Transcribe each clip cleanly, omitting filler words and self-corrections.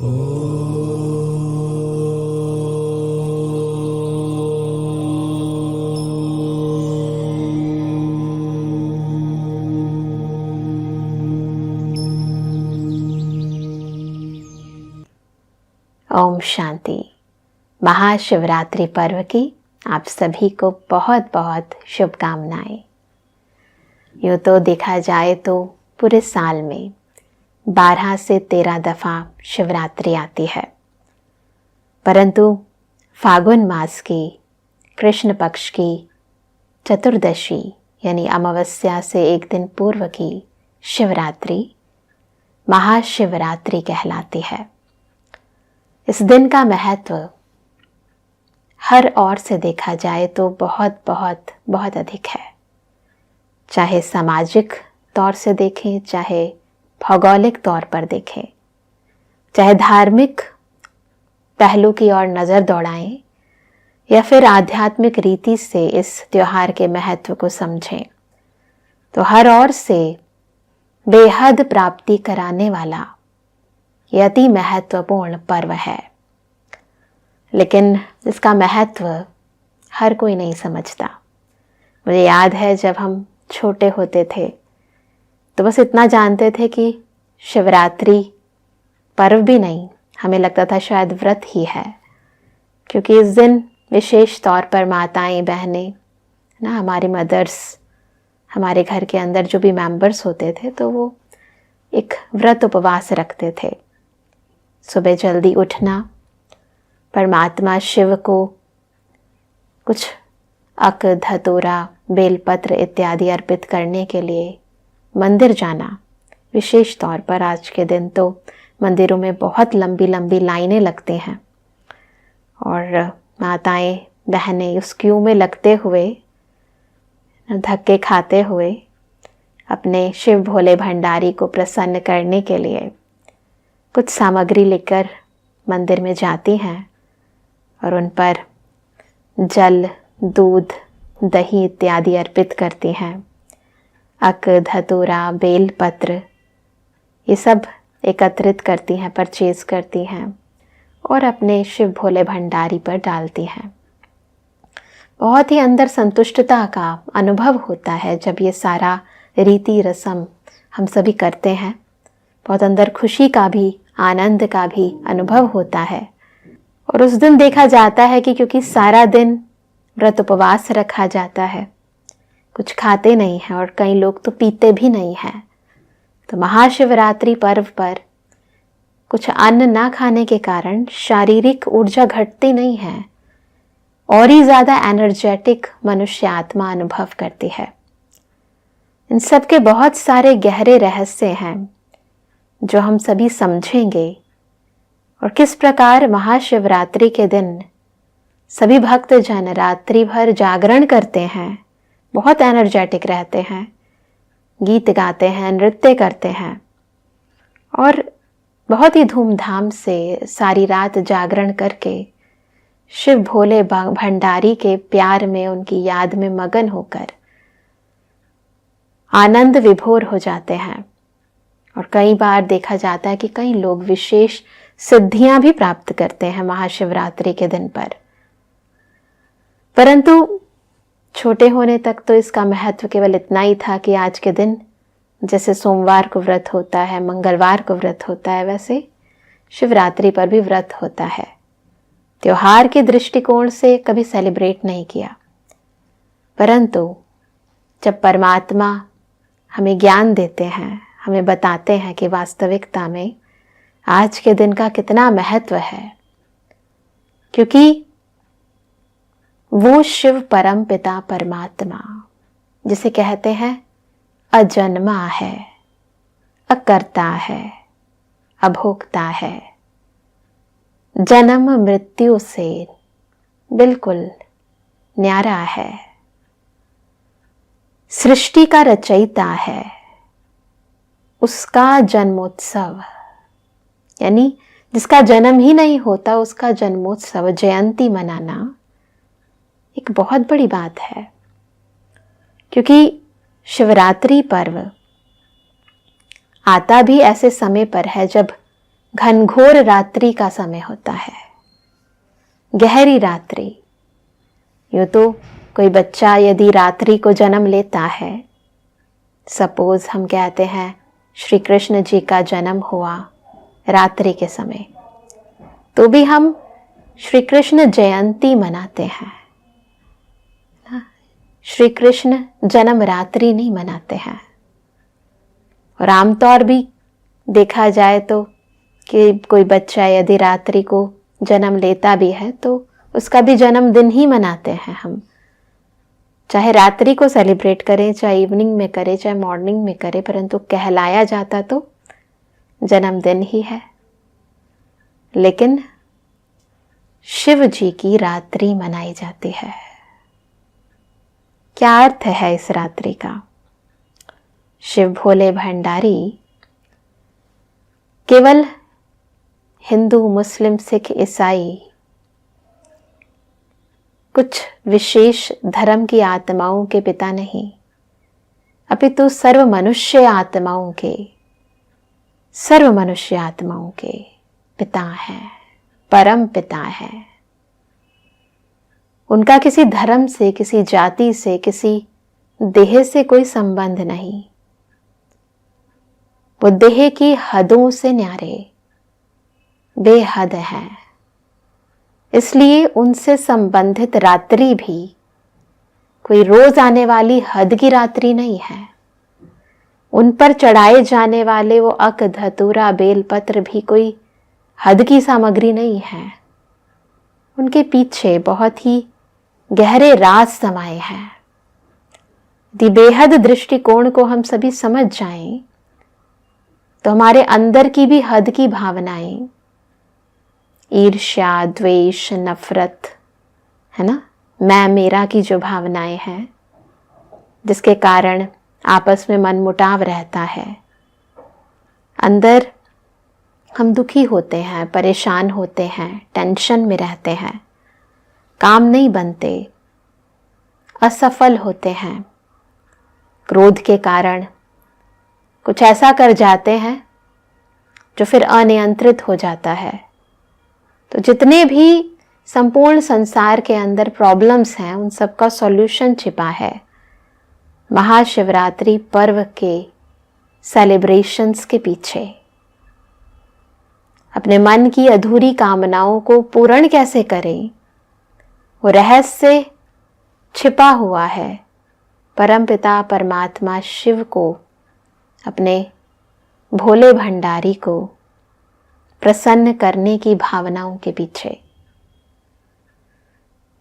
ओम शांति। महाशिवरात्रि पर्व की आप सभी को बहुत बहुत शुभकामनाएं। यूँ तो देखा जाए तो पूरे साल में 12 से 13 दफ़ा शिवरात्रि आती है, परंतु फागुन मास की कृष्ण पक्ष की चतुर्दशी यानी अमावस्या से एक दिन पूर्व की शिवरात्रि महाशिवरात्रि कहलाती है। इस दिन का महत्व हर ओर से देखा जाए तो बहुत बहुत बहुत अधिक है। चाहे सामाजिक तौर से देखें, चाहे भौगोलिक तौर पर देखें, चाहे धार्मिक पहलू की ओर नज़र दौड़ाएं या फिर आध्यात्मिक रीति से इस त्योहार के महत्व को समझें, तो हर ओर से बेहद प्राप्ति कराने वाला यह अति महत्वपूर्ण पर्व है। लेकिन इसका महत्व हर कोई नहीं समझता। मुझे याद है जब हम छोटे होते थे तो बस इतना जानते थे कि शिवरात्रि पर्व भी नहीं, हमें लगता था शायद व्रत ही है, क्योंकि इस दिन विशेष तौर पर माताएं, बहनें ना, हमारी मदर्स, हमारे घर के अंदर जो भी मेंबर्स होते थे तो वो एक व्रत उपवास रखते थे। सुबह जल्दी उठना, परमात्मा शिव को कुछ अक, धतूरा, बेलपत्र इत्यादि अर्पित करने के लिए मंदिर जाना। विशेष तौर पर आज के दिन तो मंदिरों में बहुत लंबी लंबी लाइनें लगती हैं और माताएं, बहनें उस क्यू में लगते हुए, धक्के खाते हुए अपने शिव भोले भंडारी को प्रसन्न करने के लिए कुछ सामग्री लेकर मंदिर में जाती हैं और उन पर जल, दूध, दही इत्यादि अर्पित करती हैं। अक, धतूरा, बेल पत्र ये सब एकत्रित करती हैं, परचेज करती हैं और अपने शिव भोले भंडारी पर डालती हैं। बहुत ही अंदर संतुष्टता का अनुभव होता है जब ये सारा रीति रस्म हम सभी करते हैं। बहुत अंदर खुशी का भी, आनंद का भी अनुभव होता है। और उस दिन देखा जाता है कि क्योंकि सारा दिन व्रत उपवास रखा जाता है, कुछ खाते नहीं हैं और कई लोग तो पीते भी नहीं हैं, तो महाशिवरात्रि पर्व पर कुछ अन्न ना खाने के कारण शारीरिक ऊर्जा घटती नहीं है और ही ज़्यादा एनर्जेटिक मनुष्य आत्मा अनुभव करती है। इन सब के बहुत सारे गहरे रहस्य हैं जो हम सभी समझेंगे और किस प्रकार महाशिवरात्रि के दिन सभी भक्तजन रात्रि भर जागरण करते हैं, बहुत एनर्जेटिक रहते हैं, गीत गाते हैं, नृत्य करते हैं और बहुत ही धूमधाम से सारी रात जागरण करके शिव भोले भंडारी के प्यार में, उनकी याद में मगन होकर आनंद विभोर हो जाते हैं। और कई बार देखा जाता है कि कई लोग विशेष सिद्धियां भी प्राप्त करते हैं महाशिवरात्रि के दिन पर। परंतु छोटे होने तक तो इसका महत्व केवल इतना ही था कि आज के दिन जैसे सोमवार को व्रत होता है, मंगलवार को व्रत होता है, वैसे शिवरात्रि पर भी व्रत होता है। त्योहार के दृष्टिकोण से कभी सेलिब्रेट नहीं किया, परंतु जब परमात्मा हमें ज्ञान देते हैं, हमें बताते हैं कि वास्तविकता में आज के दिन का कितना महत्व है, क्योंकि वो शिव परम पिता परमात्मा जिसे कहते हैं अजन्मा है, अकर्ता है, अभोक्ता है, जन्म मृत्यु से बिल्कुल न्यारा है, सृष्टि का रचयिता है, उसका जन्मोत्सव यानी जिसका जन्म ही नहीं होता उसका जन्मोत्सव, जयंती मनाना एक बहुत बड़ी बात है। क्योंकि शिवरात्रि पर्व आता भी ऐसे समय पर है जब घनघोर रात्रि का समय होता है, गहरी रात्रि। यूँ तो कोई बच्चा यदि रात्रि को जन्म लेता है, सपोज हम कहते हैं श्री कृष्ण जी का जन्म हुआ रात्रि के समय, तो भी हम श्री कृष्ण जयंती मनाते हैं। श्री कृष्ण जन्म रात्रि नहीं मनाते हैं। और आमतौर भी देखा जाए तो कि कोई बच्चा यदि रात्रि को जन्म लेता भी है तो उसका भी जन्मदिन ही मनाते हैं हम, चाहे रात्रि को सेलिब्रेट करें, चाहे इवनिंग में करें, चाहे मॉर्निंग में करें, परंतु कहलाया जाता तो जन्मदिन ही है। लेकिन शिव जी की रात्रि मनाई जाती है। क्या अर्थ है इस रात्रि का? शिव भोले भंडारी केवल हिंदू, मुस्लिम, सिख, ईसाई कुछ विशेष धर्म की आत्माओं के पिता नहीं, अपितु सर्व मनुष्य आत्माओं के पिता हैं, परम पिता हैं। उनका किसी धर्म से, किसी जाति से, किसी देह से कोई संबंध नहीं। वो देह की हदों से न्यारे, बेहद है। इसलिए उनसे संबंधित रात्रि भी कोई रोज आने वाली हद की रात्रि नहीं है। उन पर चढ़ाए जाने वाले वो अक, धतूरा, बेलपत्र भी कोई हद की सामग्री नहीं है। उनके पीछे बहुत ही गहरे राज समाये हैं। यदि बेहद दृष्टिकोण को हम सभी समझ जाएं तो हमारे अंदर की भी हद की भावनाएं, ईर्ष्या, द्वेष, नफरत, है ना, मैं मेरा की जो भावनाएं हैं, जिसके कारण आपस में मनमुटाव रहता है, अंदर हम दुखी होते हैं, परेशान होते हैं, टेंशन में रहते हैं, काम नहीं बनते, असफल होते हैं, क्रोध के कारण कुछ ऐसा कर जाते हैं जो फिर अनियंत्रित हो जाता है। तो जितने भी संपूर्ण संसार के अंदर प्रॉब्लम्स हैं, उन सब का सॉल्यूशन छिपा है महाशिवरात्रि पर्व के सेलिब्रेशंस के पीछे। अपने मन की अधूरी कामनाओं को पूर्ण कैसे करें, वो रहस्य छिपा हुआ है परमपिता परमात्मा शिव को, अपने भोले भंडारी को प्रसन्न करने की भावनाओं के पीछे।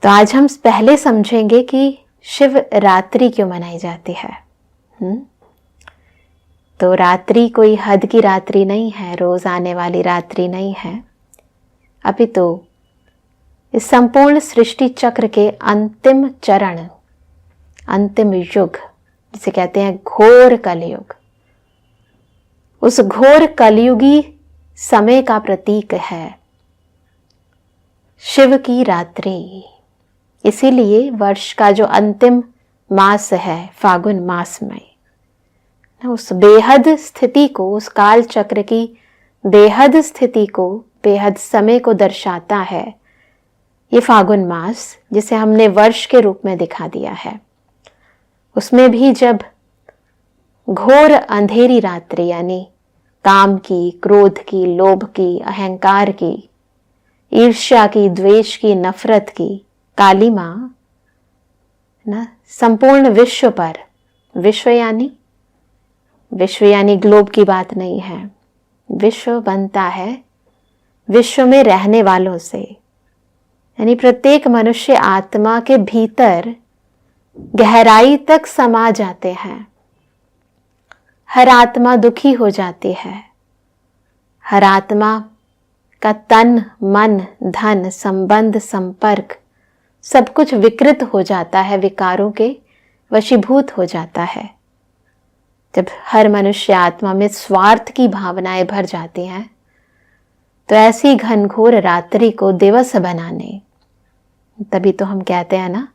तो आज हम पहले समझेंगे कि शिव रात्रि क्यों मनाई जाती है। तो रात्रि कोई हद की रात्रि नहीं है, रोज आने वाली रात्रि नहीं है, अपितु इस संपूर्ण सृष्टि चक्र के अंतिम चरण, अंतिम युग, जिसे कहते हैं घोर कलयुग, उस घोर कलयुगी समय का प्रतीक है शिव की रात्रि। इसीलिए वर्ष का जो अंतिम मास है, फागुन मास में, उस बेहद स्थिति को, उस काल चक्र की बेहद स्थिति को, बेहद समय को दर्शाता है ये फागुन मास, जिसे हमने वर्ष के रूप में दिखा दिया है। उसमें भी जब घोर अंधेरी रात्रि, यानी काम की, क्रोध की, लोभ की, अहंकार की, ईर्ष्या की, द्वेष की, नफरत की काली माँ ना संपूर्ण विश्व पर, विश्व यानी ग्लोब की बात नहीं है, विश्व बनता है विश्व में रहने वालों से, यानी प्रत्येक मनुष्य आत्मा के भीतर गहराई तक समा जाते हैं। हर आत्मा दुखी हो जाती है, हर आत्मा का तन, मन, धन, संबंध, संपर्क सब कुछ विकृत हो जाता है, विकारों के वशीभूत हो जाता है। जब हर मनुष्य आत्मा में स्वार्थ की भावनाएं भर जाती हैं, तो ऐसी घनघोर रात्रि को दिवस बनाने, तभी तो हम कहते हैं ना,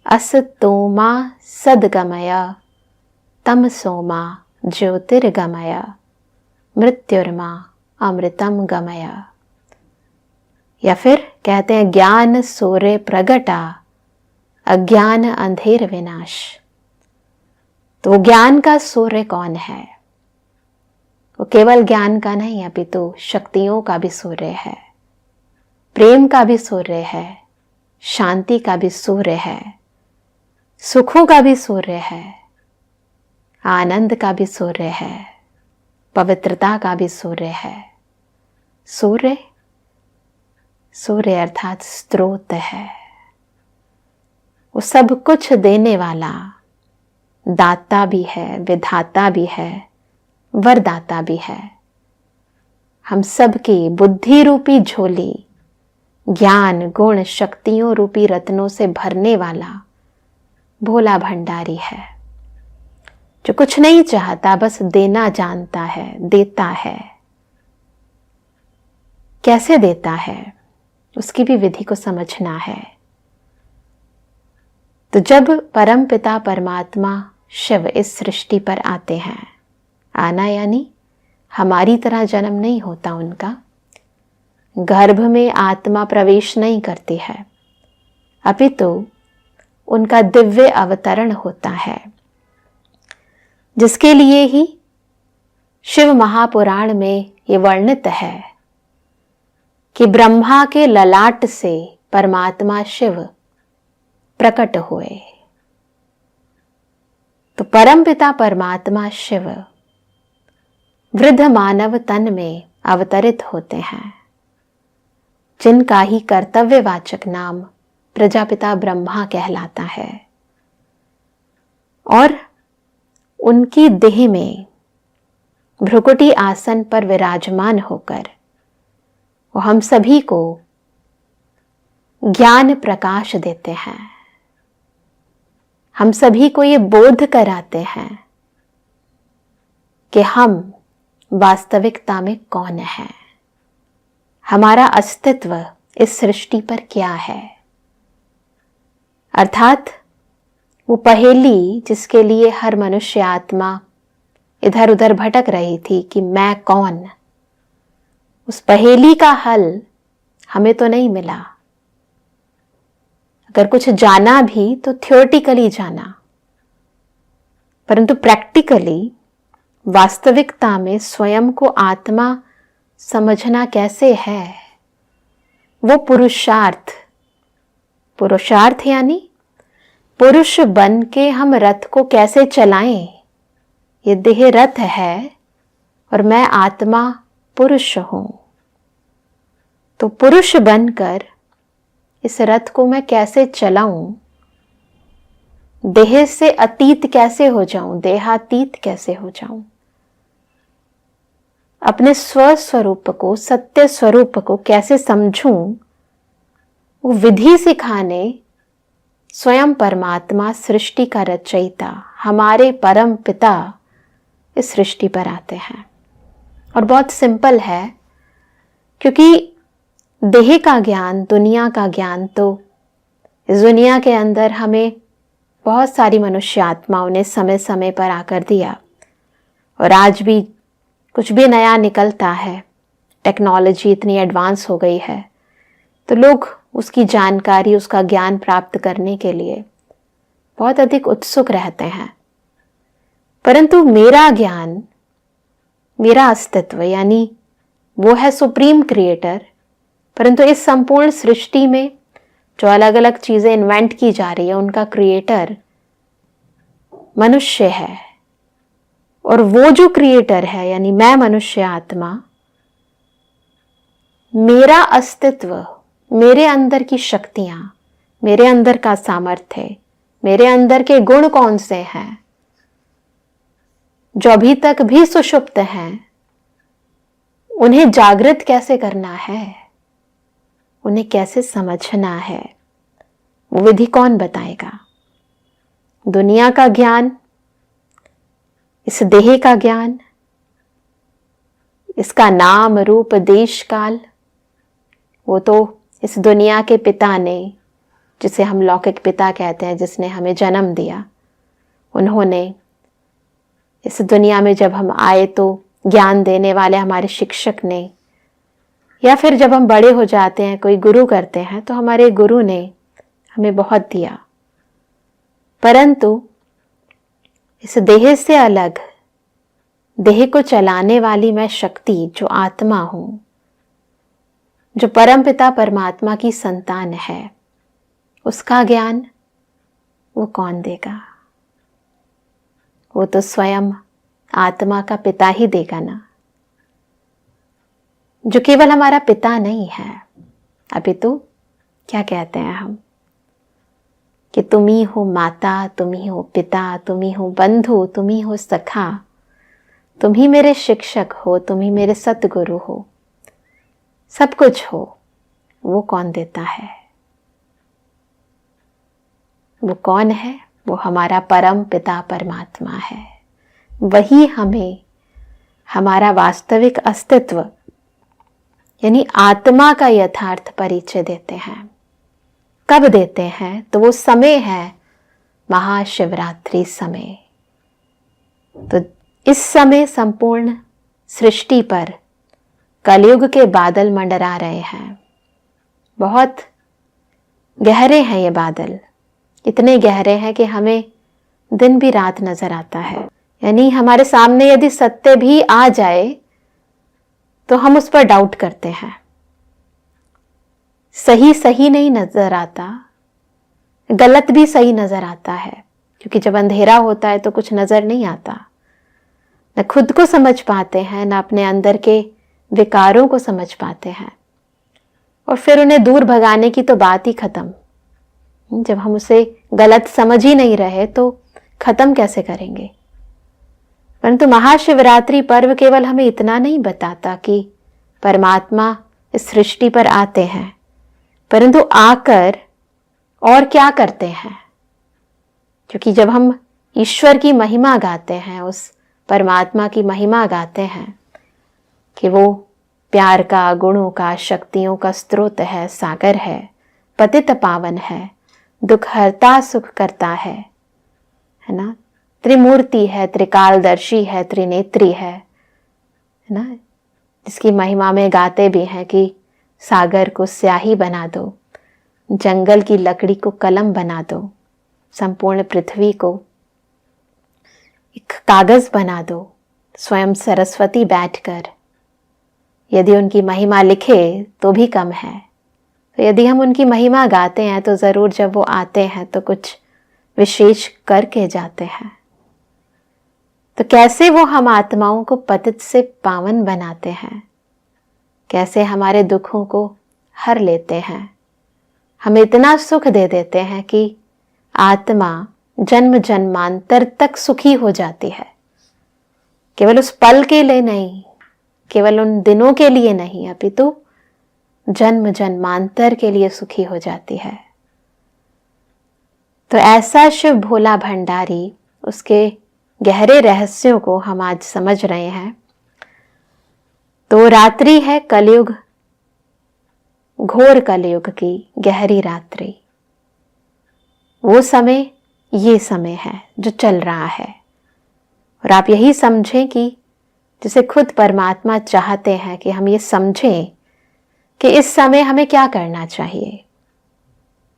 असतोमा सद्गमय तमसोमा ज्योतिर्गमय मृत्युर्मा अमृतम गमय। या फिर कहते हैं ज्ञान सूर्य प्रगटा अज्ञान अंधेर विनाश। तो ज्ञान का सूर्य कौन है? वो केवल ज्ञान का नहीं अपितु शक्तियों का भी सूर्य है, प्रेम का भी सूर्य है, शांति का भी सूर्य है, सुखों का भी सूर्य है, आनंद का भी सूर्य है, पवित्रता का भी सूर्य है। सूर्य, सूर्य अर्थात स्रोत है। वो सब कुछ देने वाला दाता भी है, विधाता भी है, वरदाता भी है। हम सब की बुद्धि रूपी झोली ज्ञान गुण शक्तियों रूपी रत्नों से भरने वाला भोला भंडारी है, जो कुछ नहीं चाहता, बस देना जानता है, देता है। कैसे देता है उसकी भी विधि को समझना है। तो जब परम पिता परमात्मा शिव इस सृष्टि पर आते हैं, आना यानी हमारी तरह जन्म नहीं होता उनका, गर्भ में आत्मा प्रवेश नहीं करती है, अपितु उनका दिव्य अवतरण होता है, जिसके लिए ही शिव महापुराण में ये वर्णित है कि ब्रह्मा के ललाट से परमात्मा शिव प्रकट हुए। तो परमपिता परमात्मा शिव वृद्ध मानव तन में अवतरित होते हैं, जिनका ही कर्तव्यवाचक नाम प्रजापिता ब्रह्मा कहलाता है। और उनकी देह में भ्रुकुटी आसन पर विराजमान होकर वो हम सभी को ज्ञान प्रकाश देते हैं, हम सभी को ये बोध कराते हैं कि हम वास्तविकता में कौन है, हमारा अस्तित्व इस सृष्टि पर क्या है। अर्थात वो पहेली जिसके लिए हर मनुष्य आत्मा इधर उधर भटक रही थी कि मैं कौन, उस पहेली का हल हमें तो नहीं मिला। अगर कुछ जाना भी तो थ्योरेटिकली जाना, परंतु प्रैक्टिकली वास्तविकता में स्वयं को आत्मा समझना कैसे है, वो पुरुषार्थ। पुरुषार्थ यानी पुरुष बन के हम रथ को कैसे चलाएं। ये देह रथ है और मैं आत्मा पुरुष हूं, तो पुरुष बनकर इस रथ को मैं कैसे चलाऊं, देह से अतीत कैसे हो जाऊं, देहातीत कैसे हो जाऊं, अपने स्वस्वरूप को, सत्य स्वरूप को कैसे समझूं, वो विधि सिखाने स्वयं परमात्मा सृष्टि का रचयिता हमारे परम पिता इस सृष्टि पर आते हैं। और बहुत सिंपल है, क्योंकि देह का ज्ञान, दुनिया का ज्ञान तो इस दुनिया के अंदर हमें बहुत सारी मनुष्य आत्माओं ने समय समय पर आकर दिया, और आज भी कुछ भी नया निकलता है, टेक्नोलॉजी इतनी एडवांस हो गई है, तो लोग उसकी जानकारी, उसका ज्ञान प्राप्त करने के लिए बहुत अधिक उत्सुक रहते हैं। परंतु मेरा ज्ञान, मेरा अस्तित्व यानी वो है सुप्रीम क्रिएटर, परंतु इस संपूर्ण सृष्टि में जो अलग अलग चीजें इन्वेंट की जा रही है, उनका क्रिएटर मनुष्य है। और वो जो क्रिएटर है यानी मैं मनुष्य आत्मा, मेरा अस्तित्व, मेरे अंदर की शक्तियां, मेरे अंदर का सामर्थ्य, मेरे अंदर के गुण कौन से हैं जो अभी तक भी सुषुप्त हैं, उन्हें जागृत कैसे करना है, उन्हें कैसे समझना है, वो विधि कौन बताएगा। दुनिया का ज्ञान, इस देह का ज्ञान, इसका नाम रूप देश काल, वो तो इस दुनिया के पिता ने, जिसे हम लौकिक पिता कहते हैं, जिसने हमें जन्म दिया, उन्होंने इस दुनिया में जब हम आए तो ज्ञान देने वाले हमारे शिक्षक ने, या फिर जब हम बड़े हो जाते हैं कोई गुरु करते हैं, तो हमारे गुरु ने हमें बहुत दिया। परंतु इस देह से अलग, देह को चलाने वाली मैं शक्ति जो आत्मा हूं, जो परमपिता परमात्मा की संतान है, उसका ज्ञान वो कौन देगा? वो तो स्वयं आत्मा का पिता ही देगा ना, जो केवल हमारा पिता नहीं है। अभी तो क्या कहते हैं हम कि तुम ही हो माता, तुम ही हो पिता, तुम ही हो बंधु, तुम ही हो सखा, तुम ही मेरे शिक्षक हो, तुम ही मेरे सतगुरु हो, सब कुछ हो। वो कौन देता है? वो कौन है? वो हमारा परम पिता परमात्मा है। वही हमें हमारा वास्तविक अस्तित्व यानी आत्मा का यथार्थ परिचय देते हैं। कब देते हैं? तो वो समय है महाशिवरात्रि समय। तो इस समय संपूर्ण सृष्टि पर कलयुग के बादल मंडरा रहे हैं। बहुत गहरे हैं ये बादल, इतने गहरे हैं कि हमें दिन भी रात नजर आता है। यानी हमारे सामने यदि सत्य भी आ जाए तो हम उस पर डाउट करते हैं। सही सही नहीं नजर आता, गलत भी सही नजर आता है, क्योंकि जब अंधेरा होता है तो कुछ नजर नहीं आता। न खुद को समझ पाते हैं, न अपने अंदर के विकारों को समझ पाते हैं, और फिर उन्हें दूर भगाने की तो बात ही खत्म। जब हम उसे गलत समझ ही नहीं रहे तो खत्म कैसे करेंगे? परंतु महाशिवरात्रि पर्व केवल हमें इतना नहीं बताता कि परमात्मा इस सृष्टि पर आते हैं, परंतु आकर और क्या करते हैं। क्योंकि जब हम ईश्वर की महिमा गाते हैं, उस परमात्मा की महिमा गाते हैं कि वो प्यार का, गुणों का, शक्तियों का स्रोत है, सागर है, पतित पावन है, दुख हरता सुख करता है ना, त्रिमूर्ति है, त्रिकालदर्शी है, त्रिनेत्री है ना, जिसकी महिमा में गाते भी हैं कि सागर को स्याही बना दो, जंगल की लकड़ी को कलम बना दो, संपूर्ण पृथ्वी को एक कागज बना दो। स्वयं सरस्वती बैठकर यदि उनकी महिमा लिखे तो भी कम है। तो यदि हम उनकी महिमा गाते हैं तो जरूर जब वो आते हैं तो कुछ विशेष करके जाते हैं। तो कैसे वो हम आत्माओं को पतित से पावन बनाते हैं, कैसे हमारे दुखों को हर लेते हैं, हमें इतना सुख दे देते हैं कि आत्मा जन्म जन्मांतर तक सुखी हो जाती है। केवल उस पल के लिए नहीं, केवल उन दिनों के लिए नहीं, अपितु जन्म जन्मांतर के लिए सुखी हो जाती है। तो ऐसा शिव भोला भंडारी, उसके गहरे रहस्यों को हम आज समझ रहे हैं। तो रात्रि है कलयुग, घोर कलयुग की गहरी रात्रि। वो समय ये समय है जो चल रहा है, और आप यही समझें कि जिसे खुद परमात्मा चाहते हैं कि हम ये समझें कि इस समय हमें क्या करना चाहिए।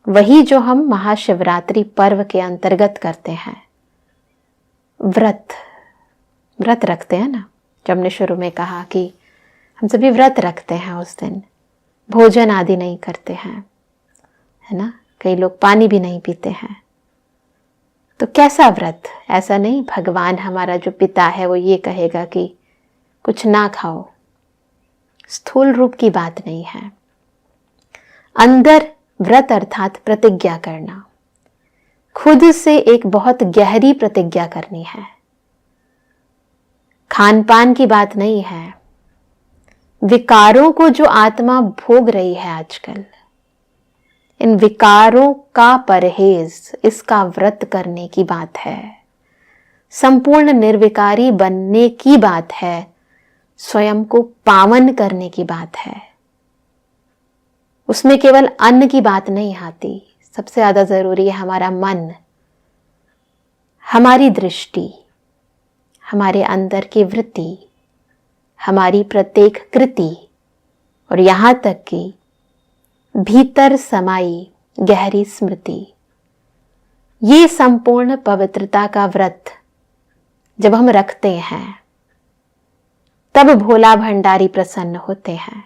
वही जो हम महाशिवरात्रि पर्व के अंतर्गत करते हैं। व्रत रखते हैं ना, जब हमने शुरू में कहा कि हम सभी व्रत रखते हैं, उस दिन भोजन आदि नहीं करते हैं, है ना। कई लोग पानी भी नहीं पीते हैं। तो कैसा व्रत? ऐसा नहीं भगवान हमारा जो पिता है वो ये कहेगा कि कुछ ना खाओ, स्थूल रूप की बात नहीं है। अंदर व्रत अर्थात प्रतिज्ञा करना, खुद से एक बहुत गहरी प्रतिज्ञा करनी है। खान पान की बात नहीं है, विकारों को जो आत्मा भोग रही है आजकल, इन विकारों का परहेज, इसका व्रत करने की बात है। संपूर्ण निर्विकारी बनने की बात है, स्वयं को पावन करने की बात है। उसमें केवल अन्न की बात नहीं आती, सबसे ज्यादा जरूरी है हमारा मन, हमारी दृष्टि, हमारे अंदर की वृत्ति, हमारी प्रत्येक कृति और यहाँ तक कि भीतर समाई गहरी स्मृति, ये संपूर्ण पवित्रता का व्रत जब हम रखते हैं तब भोला भंडारी प्रसन्न होते हैं।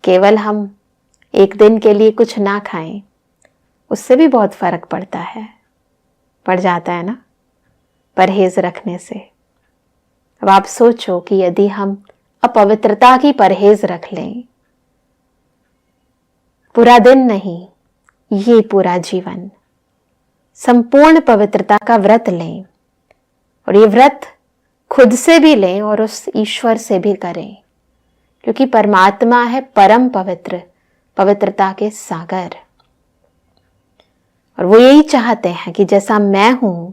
केवल हम एक दिन के लिए कुछ ना खाएं, उससे भी बहुत फर्क पड़ता है, पड़ जाता है ना, परहेज रखने से। अब आप सोचो कि यदि हम अपवित्रता की परहेज रख लें, पूरा दिन नहीं, ये पूरा जीवन संपूर्ण पवित्रता का व्रत लें, और ये व्रत खुद से भी लें और उस ईश्वर से भी करें, क्योंकि परमात्मा है परम पवित्र, पवित्रता के सागर। और वो यही चाहते हैं कि जैसा मैं हूं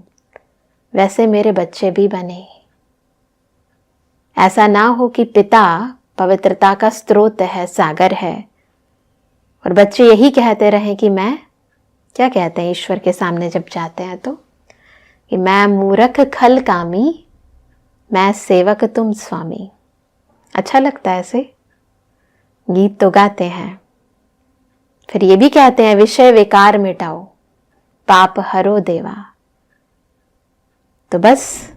वैसे मेरे बच्चे भी बने। ऐसा ना हो कि पिता पवित्रता का स्रोत है, सागर है, और बच्चे यही कहते रहें कि मैं, क्या कहते हैं ईश्वर के सामने जब जाते हैं तो, कि मैं मूर्ख खल कामी, मैं सेवक तुम स्वामी। अच्छा लगता है ऐसे, गीत तो गाते हैं। फिर ये भी कहते हैं विषय विकार मिटाओ, पाप हरो देवा। तो बस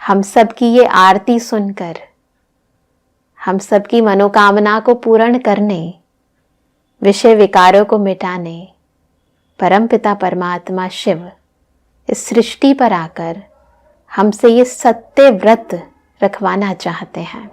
हम सब की ये आरती सुनकर, हम सब की मनोकामना को पूर्ण करने, विषय विकारों को मिटाने परमपिता परमात्मा शिव इस सृष्टि पर आकर हमसे ये सत्य व्रत रखवाना चाहते हैं।